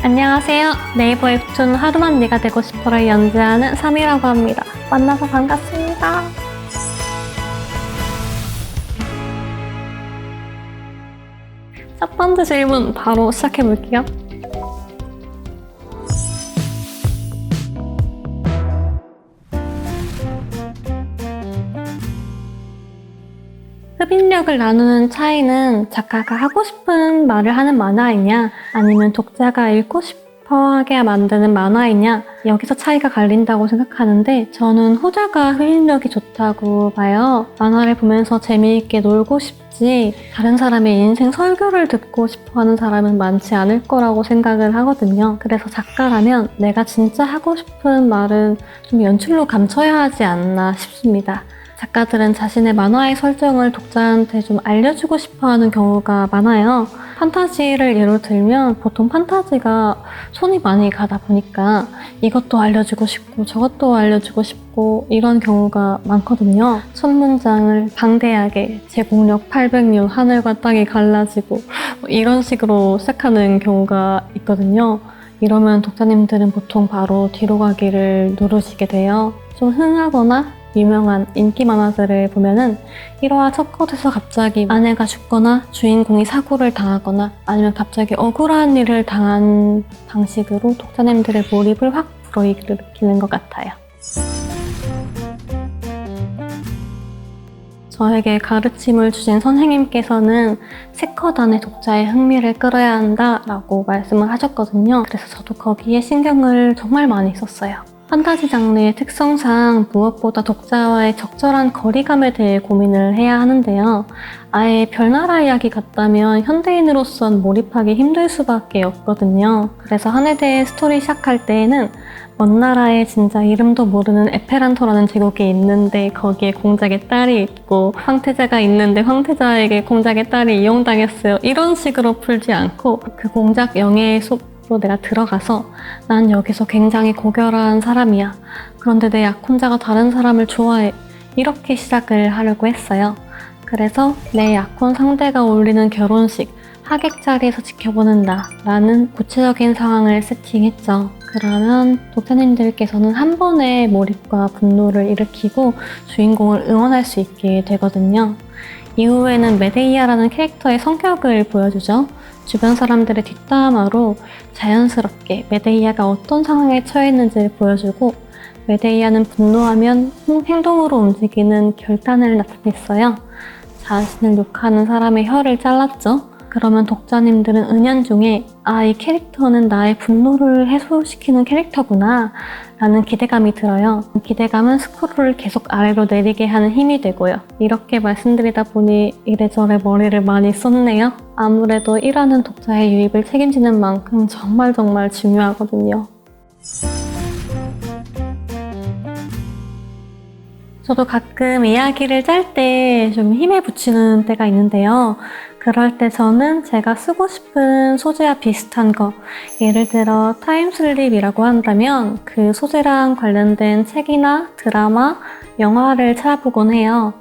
안녕하세요. 네이버 웹툰 하루만 네가 되고 싶어를 연재하는 3이라고 합니다. 만나서 반갑습니다. 첫 번째 질문 바로 시작해볼게요. 흡입력을 나누는 차이는 작가가 하고 싶은 말을 하는 만화이냐 아니면 독자가 읽고 싶어 하게 만드는 만화이냐 여기서 차이가 갈린다고 생각하는데 저는 후자가 흡입력이 좋다고 봐요. 만화를 보면서 재미있게 놀고 싶지 다른 사람의 인생 설교를 듣고 싶어 하는 사람은 많지 않을 거라고 생각을 하거든요. 그래서 작가라면 내가 진짜 하고 싶은 말은 좀 연출로 감춰야 하지 않나 싶습니다. 작가들은 자신의 만화의 설정을 독자한테 좀 알려주고 싶어하는 경우가 많아요. 판타지를 예로 들면 보통 판타지가 손이 많이 가다 보니까 이것도 알려주고 싶고 저것도 알려주고 싶고 이런 경우가 많거든요. 첫 문장을 방대하게 제공력 800년 하늘과 땅이 갈라지고 이런 식으로 시작하는 경우가 있거든요. 이러면 독자님들은 보통 바로 뒤로 가기를 누르시게 돼요. 좀 흥하거나 유명한 인기 만화들을 보면은 1화 첫 컷에서 갑자기 아내가 죽거나 주인공이 사고를 당하거나 아니면 갑자기 억울한 일을 당한 방식으로 독자님들의 몰입을 확 불어일으키는 것 같아요. 저에게 가르침을 주신 선생님께서는 3컷 안에 독자의 흥미를 끌어야 한다라고 말씀을 하셨거든요. 그래서 저도 거기에 신경을 정말 많이 썼어요. 판타지 장르의 특성상 무엇보다 독자와의 적절한 거리감에 대해 고민을 해야 하는데요. 아예 별나라 이야기 같다면 현대인으로선 몰입하기 힘들 수밖에 없거든요. 그래서 한해대의 스토리 시작할 때에는 먼 나라에 진짜 이름도 모르는 에페란토라는 제국이 있는데 거기에 공작의 딸이 있고 황태자가 있는데 황태자에게 공작의 딸이 이용당했어요. 이런 식으로 풀지 않고 그 공작 영예의 로 내가 들어가서 난 여기서 굉장히 고결한 사람이야. 그런데 내 약혼자가 다른 사람을 좋아해. 이렇게 시작을 하려고 했어요. 그래서 내 약혼 상대가 올리는 결혼식, 하객 자리에서 지켜보는 나라는 구체적인 상황을 세팅했죠. 그러면 독자님들께서는 한 번에 몰입과 분노를 일으키고 주인공을 응원할 수 있게 되거든요. 이후에는 메데이아라는 캐릭터의 성격을 보여주죠. 주변 사람들의 뒷담화로 자연스럽게 메데이아가 어떤 상황에 처했는지를 보여주고 메데이아는 분노하면 행동으로 움직이는 결단을 나타냈어요. 자신을 욕하는 사람의 혀를 잘랐죠. 그러면 독자님들은 은연중에 이 캐릭터는 나의 분노를 해소시키는 캐릭터구나 라는 기대감이 들어요. 기대감은 스크롤을 계속 아래로 내리게 하는 힘이 되고요. 이렇게 말씀드리다 보니 이래저래 머리를 많이 썼네요. 아무래도 일하는 독자의 유입을 책임지는 만큼 정말 중요하거든요. 저도 가끔 이야기를 짤 때 좀 힘에 부치는 때가 있는데요. 그럴 때 저는 제가 쓰고 싶은 소재와 비슷한 거, 예를 들어 타임슬립이라고 한다면 그 소재랑 관련된 책이나 드라마, 영화를 찾아보곤 해요.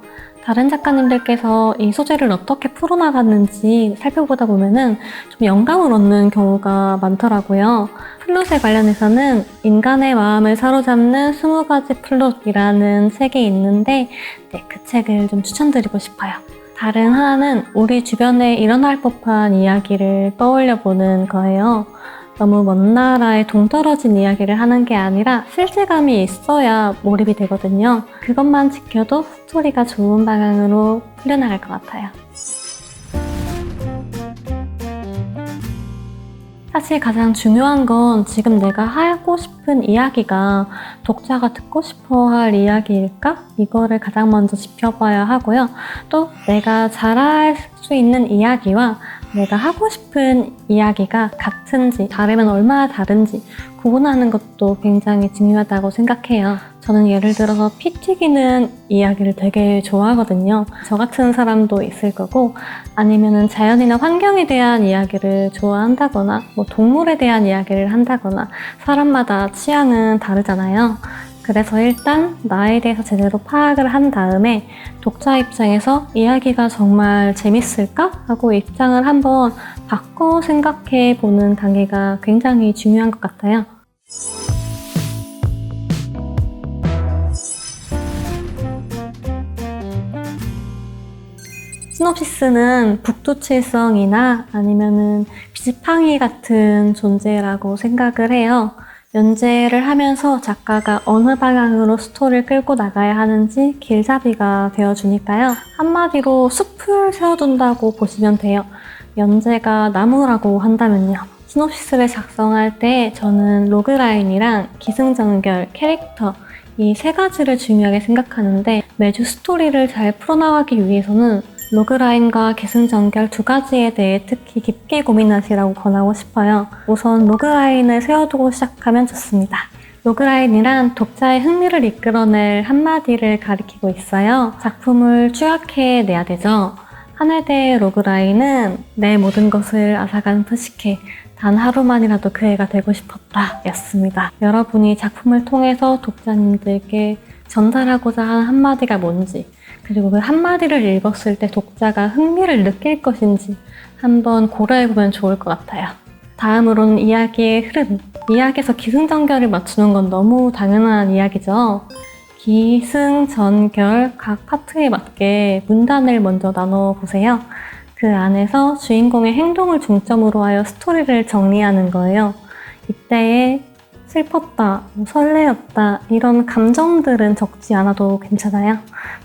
다른 작가님들께서 이 소재를 어떻게 풀어나갔는지 살펴보다 보면은 좀 영감을 얻는 경우가 많더라고요. 플롯에 관련해서는 인간의 마음을 사로잡는 20가지 플롯이라는 책이 있는데 그 책을 좀 추천드리고 싶어요. 다른 하나는 우리 주변에 일어날 법한 이야기를 떠올려보는 거예요. 너무 먼 나라에 동떨어진 이야기를 하는 게 아니라 실제감이 있어야 몰입이 되거든요. 그것만 지켜도 스토리가 좋은 방향으로 풀려나갈 것 같아요. 사실 가장 중요한 건 지금 내가 하고 싶은 이야기가 독자가 듣고 싶어 할 이야기일까? 이거를 가장 먼저 짚어봐야 하고요. 또 내가 잘할 수 있는 이야기와 내가 하고 싶은 이야기가 같은지 다르면 얼마나 다른지 구분하는 것도 굉장히 중요하다고 생각해요. 저는 예를 들어서 피 튀기는 이야기를 되게 좋아하거든요. 저 같은 사람도 있을 거고 아니면은 자연이나 환경에 대한 이야기를 좋아한다거나 동물에 대한 이야기를 한다거나 사람마다 취향은 다르잖아요. 그래서 일단 나에 대해서 제대로 파악을 한 다음에 독자 입장에서 이야기가 정말 재밌을까? 하고 입장을 한번 바꿔 생각해 보는 단계가 굉장히 중요한 것 같아요. 시놉시스는 북두칠성이나 아니면은 지팡이 같은 존재라고 생각을 해요. 연재를 하면서 작가가 어느 방향으로 스토리를 끌고 나가야 하는지 길잡이가 되어주니까요. 한마디로 숲을 세워둔다고 보시면 돼요. 연재가 나무라고 한다면요. 시놉시스를 작성할 때 저는 로그라인이랑 기승전결, 캐릭터 이 세 가지를 중요하게 생각하는데 매주 스토리를 잘 풀어나가기 위해서는 로그라인과 기승전결 두 가지에 대해 특히 깊게 고민하시라고 권하고 싶어요. 우선 로그라인을 세워두고 시작하면 좋습니다. 로그라인이란 독자의 흥미를 이끌어낼 한마디를 가리키고 있어요. 작품을 추격해내야 되죠. 한해대의 로그라인은 내 모든 것을 앗아간 푸시케 단 하루만이라도 그 애가 되고 싶었다 였습니다. 여러분이 작품을 통해서 독자님들께 전달하고자 하는 한마디가 뭔지 그리고 그 한마디를 읽었을 때 독자가 흥미를 느낄 것인지 한번 고려해보면 좋을 것 같아요. 다음으로는 이야기의 흐름. 이야기에서 기승전결을 맞추는 건 너무 당연한 이야기죠. 기승전결 각 파트에 맞게 문단을 먼저 나눠보세요. 그 안에서 주인공의 행동을 중점으로 하여 스토리를 정리하는 거예요. 이때에 슬펐다, 설레었다 이런 감정들은 적지 않아도 괜찮아요.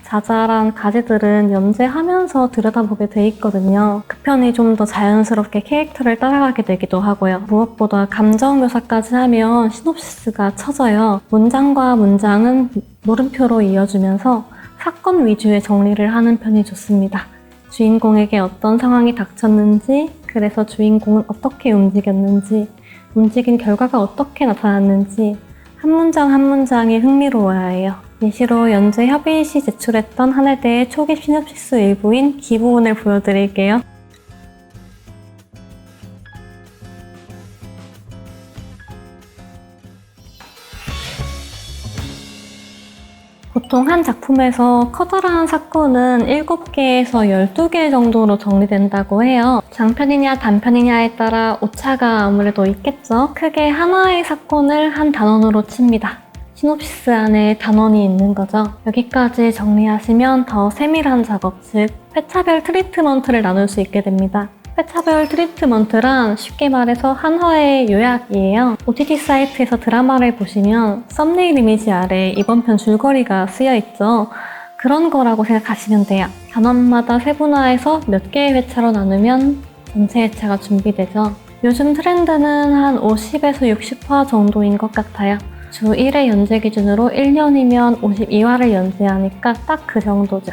자잘한 가지들은 연재하면서 들여다보게 돼 있거든요. 그 편이 좀 더 자연스럽게 캐릭터를 따라가게 되기도 하고요. 무엇보다 감정 묘사까지 하면 시놉시스가 쳐져요. 문장과 문장은 물음표로 이어주면서 사건 위주의 정리를 하는 편이 좋습니다. 주인공에게 어떤 상황이 닥쳤는지, 그래서 주인공은 어떻게 움직였는지, 움직인 결과가 어떻게 나타났는지 한 문장 한 문장이 흥미로워야 해요. 예시로 연재 협의 시 제출했던 한해대의 초기 시놉시스 일부인 기부문을 보여드릴게요. 보통 한 작품에서 커다란 사건은 7개에서 12개 정도로 정리된다고 해요. 장편이냐 단편이냐에 따라 오차가 아무래도 있겠죠. 크게 하나의 사건을 한 단원으로 칩니다. 시놉시스 안에 단원이 있는 거죠. 여기까지 정리하시면 더 세밀한 작업, 즉 회차별 트리트먼트를 나눌 수 있게 됩니다. 회차별 트리트먼트란 쉽게 말해서 한화의 요약이에요. OTT 사이트에서 드라마를 보시면 썸네일 이미지 아래 이번 편 줄거리가 쓰여 있죠. 그런 거라고 생각하시면 돼요. 단원마다 세분화해서 몇 개의 회차로 나누면 전체 회차가 준비되죠. 요즘 트렌드는 한 50에서 60화 정도인 것 같아요. 주 1회 연재 기준으로 1년이면 52화를 연재하니까 딱 그 정도죠.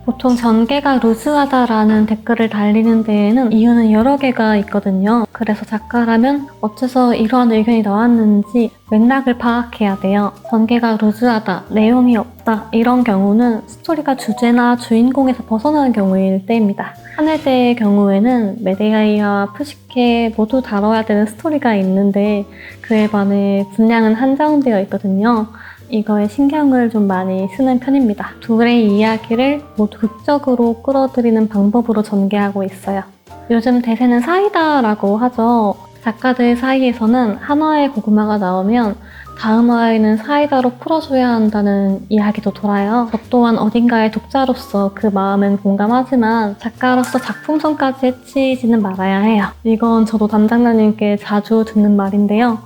보통 전개가 루즈하다라는 댓글을 달리는 데에는 이유는 여러 개가 있거든요. 그래서 작가라면 어째서 이러한 의견이 나왔는지 맥락을 파악해야 돼요. 전개가 루즈하다, 내용이 없다 이런 경우는 스토리가 주제나 주인공에서 벗어나는 경우일 때입니다. 한해대의 경우에는 메데이아와 푸시케 모두 다뤄야 되는 스토리가 있는데 그에 반해 분량은 한정되어 있거든요. 이거에 신경을 좀 많이 쓰는 편입니다. 둘의 이야기를 모두 극적으로 끌어들이는 방법으로 전개하고 있어요. 요즘 대세는 사이다라고 하죠. 작가들 사이에서는 한화의 고구마가 나오면 다음 화에는 사이다로 풀어줘야 한다는 이야기도 돌아요. 저 또한 어딘가의 독자로서 그 마음은 공감하지만 작가로서 작품성까지 해치지는 말아야 해요. 이건 저도 담당자님께 자주 듣는 말인데요.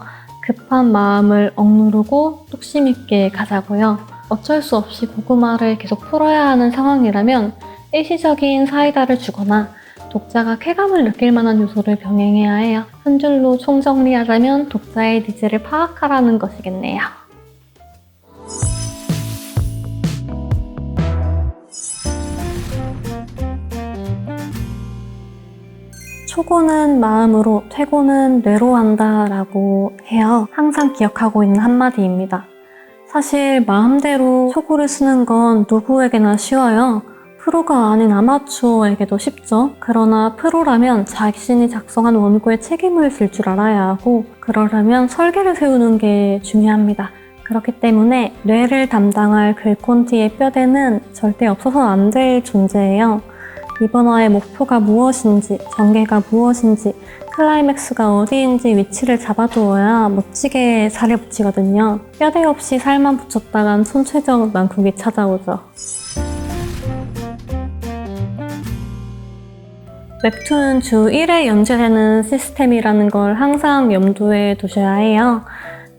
급한 마음을 억누르고 뚝심 있게 가자고요. 어쩔 수 없이 고구마를 계속 풀어야 하는 상황이라면 일시적인 사이다를 주거나 독자가 쾌감을 느낄 만한 요소를 병행해야 해요. 한 줄로 총정리하자면 독자의 니즈를 파악하라는 것이겠네요. 초고는 마음으로, 퇴고는 뇌로 한다 라고 해요. 항상 기억하고 있는 한마디입니다. 사실 마음대로 초고를 쓰는 건 누구에게나 쉬워요. 프로가 아닌 아마추어에게도 쉽죠. 그러나 프로라면 자신이 작성한 원고에 책임을 질 줄 알아야 하고 그러려면 설계를 세우는 게 중요합니다. 그렇기 때문에 뇌를 담당할 글콘티의 뼈대는 절대 없어서 안 될 존재예요. 이번 화의 목표가 무엇인지, 전개가 무엇인지, 클라이맥스가 어디인지 위치를 잡아두어야 멋지게 살을 붙이거든요. 뼈대 없이 살만 붙였다간 손최적 난국이 찾아오죠. 웹툰은 주 1회 연재되는 시스템이라는 걸 항상 염두에 두셔야 해요.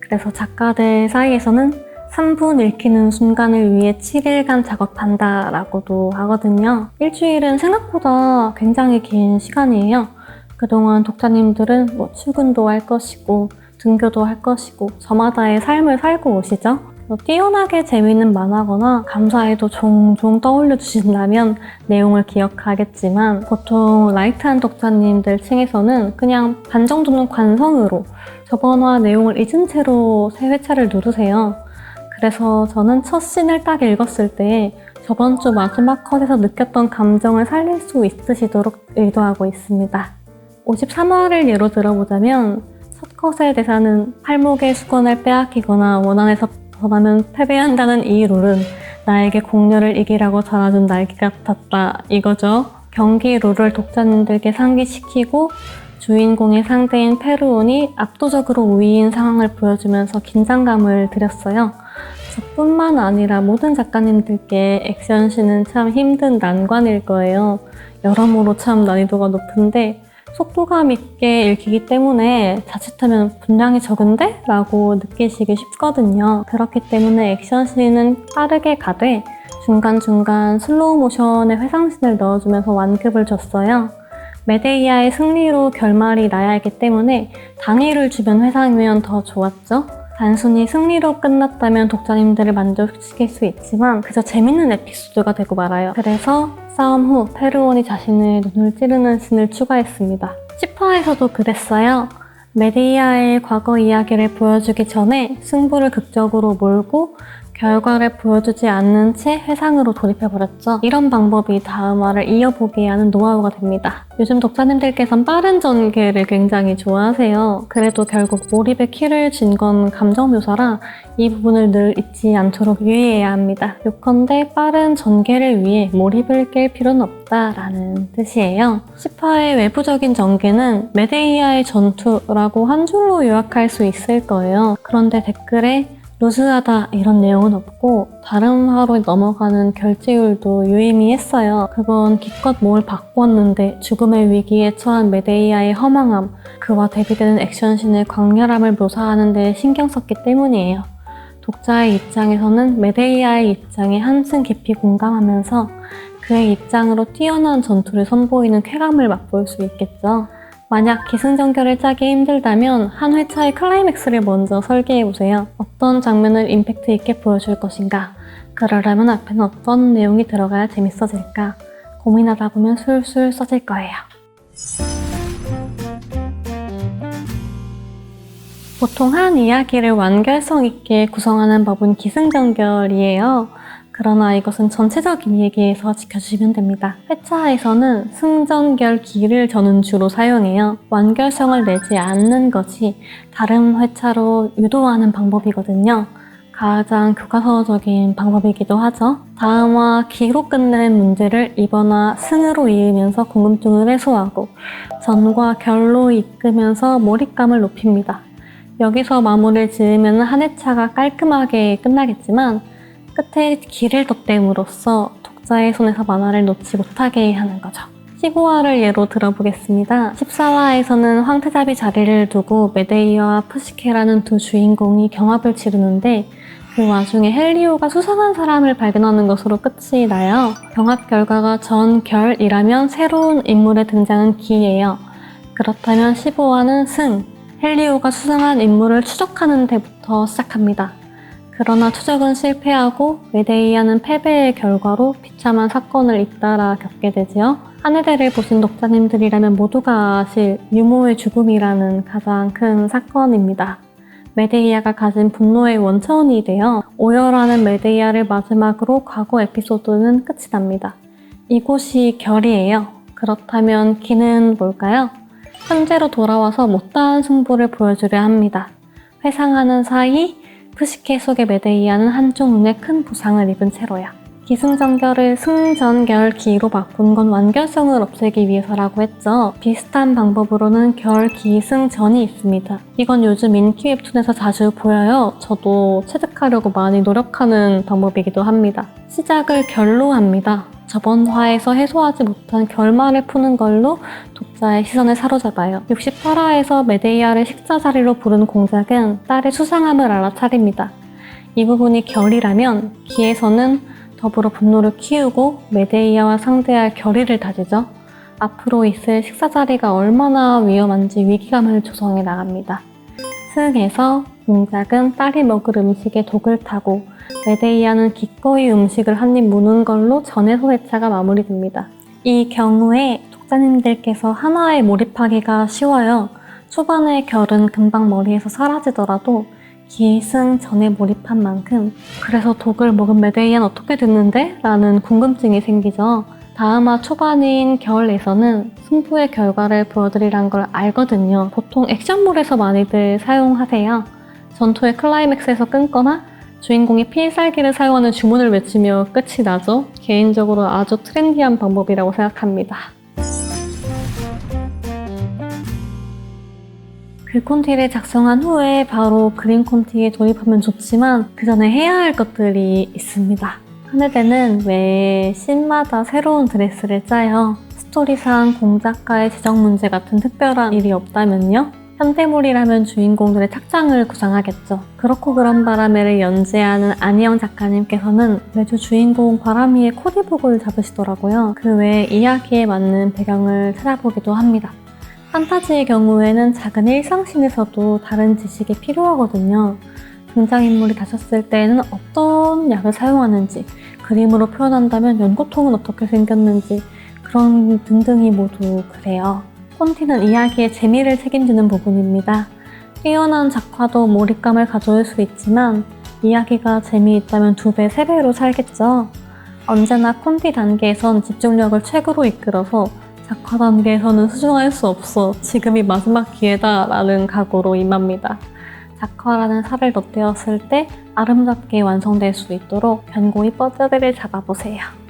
그래서 작가들 사이에서는 3분 읽히는 순간을 위해 7일간 작업한다 라고도 하거든요. 일주일은 생각보다 굉장히 긴 시간이에요. 그동안 독자님들은 출근도 할 것이고 등교도 할 것이고 저마다의 삶을 살고 오시죠. 뛰어나게 재미있는 만화거나 감사해도 종종 떠올려 주신다면 내용을 기억하겠지만 보통 라이트한 독자님들 층에서는 그냥 반 정도는 관성으로 저번화 내용을 잊은 채로 새 회차를 누르세요. 그래서 저는 첫 씬을 딱 읽었을 때 저번 주 마지막 컷에서 느꼈던 감정을 살릴 수 있으시도록 의도하고 있습니다. 53화를 예로 들어보자면 첫 컷의 대사는 팔목의 수건을 빼앗기거나 원안에서 벗어나면 패배한다는 이 룰은 나에게 공녀를 이기라고 전해준 날개 같았다 이거죠. 경기 룰을 독자님들께 상기시키고 주인공의 상대인 페루온이 압도적으로 우위인 상황을 보여주면서 긴장감을 드렸어요. 저뿐만 아니라 모든 작가님들께 액션씬은 참 힘든 난관일 거예요. 여러모로 참 난이도가 높은데 속도감 있게 읽히기 때문에 자칫하면 분량이 적은데? 라고 느끼시기 쉽거든요. 그렇기 때문에 액션씬은 빠르게 가되 중간중간 슬로우 모션의 회상씬을 넣어주면서 완급을 줬어요. 메데이아의 승리로 결말이 나야 하기 때문에 단위를 주변 회상이면 더 좋았죠? 단순히 승리로 끝났다면 독자님들을 만족시킬 수 있지만 그저 재밌는 에피소드가 되고 말아요. 그래서 싸움 후 페루온이 자신의 눈을 찌르는 씬을 추가했습니다. 10화에서도 그랬어요. 메데이아의 과거 이야기를 보여주기 전에 승부를 극적으로 몰고 결과를 보여주지 않는 채 회상으로 돌입해버렸죠. 이런 방법이 다음화를 이어보게 하는 노하우가 됩니다. 요즘 독자님들께선 빠른 전개를 굉장히 좋아하세요. 그래도 결국 몰입의 키를 쥔 건 감정 묘사라 이 부분을 늘 잊지 않도록 유의해야 합니다. 요컨대 빠른 전개를 위해 몰입을 깰 필요는 없다라는 뜻이에요. 10화의 외부적인 전개는 메데이아의 전투라고 한 줄로 요약할 수 있을 거예요. 그런데 댓글에 루즈하다 이런 내용은 없고 다른 화로 넘어가는 결제율도 유의미했어요. 그건 기껏 뭘 바꾸었는데 죽음의 위기에 처한 메데이아의 허망함, 그와 대비되는 액션씬의 광렬함을 묘사하는 데 신경 썼기 때문이에요. 독자의 입장에서는 메데이아의 입장에 한층 깊이 공감하면서 그의 입장으로 뛰어난 전투를 선보이는 쾌감을 맛볼 수 있겠죠. 만약 기승전결을 짜기 힘들다면 한 회차의 클라이맥스를 먼저 설계해보세요. 어떤 장면을 임팩트 있게 보여줄 것인가? 그러려면 앞에는 어떤 내용이 들어가야 재밌어질까? 고민하다 보면 술술 써질 거예요. 보통 한 이야기를 완결성 있게 구성하는 법은 기승전결이에요. 그러나 이것은 전체적인 얘기에서 지켜주시면 됩니다. 회차에서는 승전결기를 저는 주로 사용해요. 완결성을 내지 않는 것이 다른 회차로 유도하는 방법이거든요. 가장 교과서적인 방법이기도 하죠. 다음화 기로 끝내는 문제를 이번화 승으로 이으면서 궁금증을 해소하고 전과 결로 이끌면서 몰입감을 높입니다. 여기서 마무리를 지으면 한 회차가 깔끔하게 끝나겠지만 끝에 길을 덧댐으로써 독자의 손에서 만화를 놓지 못하게 하는 거죠. 15화를 예로 들어보겠습니다. 14화에서는 황태자비 자리를 두고 메데이아와 푸시케라는 두 주인공이 경합을 치르는데 그 와중에 헬리오가 수상한 사람을 발견하는 것으로 끝이 나요. 경합 결과가 전결이라면 새로운 인물의 등장은 기예요. 그렇다면 15화는 승, 헬리오가 수상한 인물을 추적하는 데부터 시작합니다. 그러나 추적은 실패하고 메데이아는 패배의 결과로 비참한 사건을 잇따라 겪게 되지요. 한 회대를 보신 독자님들이라면 모두가 아실 유모의 죽음이라는 가장 큰 사건입니다. 메데이아가 가진 분노의 원천이 되어 오열하는 메데이아를 마지막으로 과거 에피소드는 끝이 납니다. 이곳이 결이에요. 그렇다면 기는 뭘까요? 현재로 돌아와서 못다한 승부를 보여주려 합니다. 회상하는 사이 푸시케 속의 메데이아는 한쪽 눈에 큰 부상을 입은 채로요. 기승전결을 승전결 기로 바꾼 건 완결성을 없애기 위해서라고 했죠. 비슷한 방법으로는 결, 기, 승전이 있습니다. 이건 요즘 인기 웹툰에서 자주 보여요. 저도 체득하려고 많이 노력하는 방법이기도 합니다. 시작을 결로 합니다. 저번 화에서 해소하지 못한 결말을 푸는 걸로 독자의 시선을 사로잡아요. 68화에서 메데이아를 식사 자리로 부른 공작은 딸의 수상함을 알아차립니다. 이 부분이 결이라면 기에서는 더불어 분노를 키우고 메데이아와 상대할 결의를 다지죠. 앞으로 있을 식사 자리가 얼마나 위험한지 위기감을 조성해 나갑니다. 승에서 공작은 딸이 먹을 음식에 독을 타고 메데이아는 기꺼이 음식을 한 입 무는 걸로 전해서 회차가 마무리됩니다. 이 경우에 독자님들께서 한화에 몰입하기가 쉬워요. 초반의 결은 금방 머리에서 사라지더라도 기승 전에 몰입한 만큼 그래서 독을 먹은 메데이아는 어떻게 됐는데? 라는 궁금증이 생기죠. 다음화 초반인 결에서는 승부의 결과를 보여드리란 걸 알거든요. 보통 액션물에서 많이들 사용하세요. 전투의 클라이맥스에서 끊거나 주인공이 필살기를 사용하는 주문을 외치며 끝이 나죠. 개인적으로 아주 트렌디한 방법이라고 생각합니다. 글 콘티를 작성한 후에 바로 그림 콘티에 돌입하면 좋지만 그 전에 해야 할 것들이 있습니다. 하늘대는 매 씬마다 새로운 드레스를 짜요. 스토리상 공작가의 재정 문제 같은 특별한 일이 없다면요? 현대물이라면 주인공들의 착장을 구상하겠죠. 그렇고 그런 바람에를 연재하는 안희영 작가님께서는 매주 주인공 바람이의 코디북을 잡으시더라고요. 그 외에 이야기에 맞는 배경을 찾아보기도 합니다. 판타지의 경우에는 작은 일상씬에서도 다른 지식이 필요하거든요. 등장인물이 다쳤을 때에는 어떤 약을 사용하는지, 그림으로 표현한다면 연고통은 어떻게 생겼는지, 그런 등등이 모두 그래요. 콘티는 이야기의 재미를 책임지는 부분입니다. 뛰어난 작화도 몰입감을 가져올 수 있지만 이야기가 재미있다면 2배, 3배로 살겠죠. 언제나 콘티 단계에선 집중력을 최고로 이끌어서 작화 단계에서는 수정할 수 없어. 지금이 마지막 기회다 라는 각오로 임합니다. 작화라는 살을 덧대었을 때 아름답게 완성될 수 있도록 견고히 뻗어들을 잡아보세요.